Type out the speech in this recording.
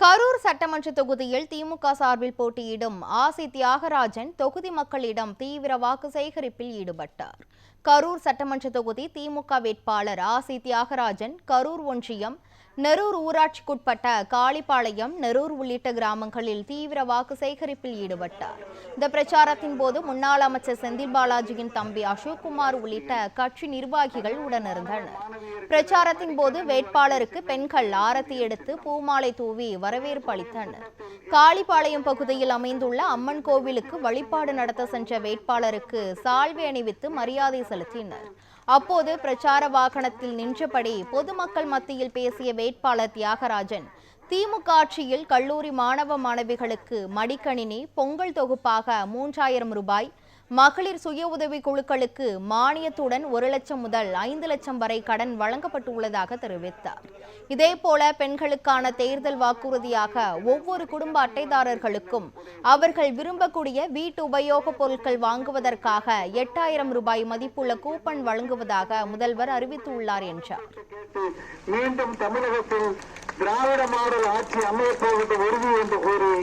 கரூர் சட்டமன்ற தொகுதியில் திமுக சார்பில் போட்டியிடும் ஆசி தியாகராஜன் தொகுதி மக்களிடம் தீவிர வாக்கு சேகரிப்பில் ஈடுபட்டார். கரூர் சட்டமன்ற தொகுதி திமுக வேட்பாளர் ஆசி தியாகராஜன் கரூர் ஒன்றியம் நெரூர் ஊராட்சிக்குட்பட்ட காளிப்பாளையம், நெரூர் உள்ளிட்ட கிராமங்களில் தீவிர வாக்கு சேகரிப்பில் ஈடுபட்டார். இந்த பிரச்சாரத்தின் போது முன்னாள் அமைச்சர் செந்தில் பாலாஜியின் தம்பி அசோக்குமார் உள்ளிட்ட கட்சி நிர்வாகிகள் உடனிருந்தனர். பிரச்சாரத்தின் போது வேட்பாளருக்கு பெண்கள் ஆரத்தி எடுத்து பூமாலை தூவி வரவேற்பு அளித்தனர். காளிப்பாளையம் பகுதியில் அமைந்துள்ள அம்மன் கோவிலுக்கு வழிபாடு நடத்த சென்ற வேட்பாளருக்கு சால்வை அணிவித்து மரியாதை செலுத்தினர். அப்போது பிரச்சார வாகனத்தில் நின்றபடி பொதுமக்கள் மத்தியில் பேசிய வேட்பாளர் தியாகராஜன், திமுக ஆட்சியில் கல்லூரி மாணவ மாணவிகளுக்கு மடிக்கணினி, பொங்கல் தொகுப்பாக 3000 ரூபாய், மகளிர் சுய உதவி குழுக்களுக்கு மானியத்துடன் 1 லட்சம் முதல் 5 லட்சம் வரை கடன் வழங்கப்பட்டுள்ளதாக தெரிவித்தார். இதேபோல பெண்களுக்கான தேர்தல் வாக்குறுதியாக ஒவ்வொரு குடும்ப அட்டைதாரர்களுக்கும் அவர்கள் விரும்பக்கூடிய வீட்டு உபயோகப் பொருட்கள் வாங்குவதற்காக 8000 ரூபாய் மதிப்புள்ள கூப்பன் வழங்குவதாக முதல்வர் அறிவித்துள்ளார் என்றார். மீண்டும் தமிழகத்தில் திராவிட மாடல் ஆட்சி அமையப்போவது உறுதி என்று கூறி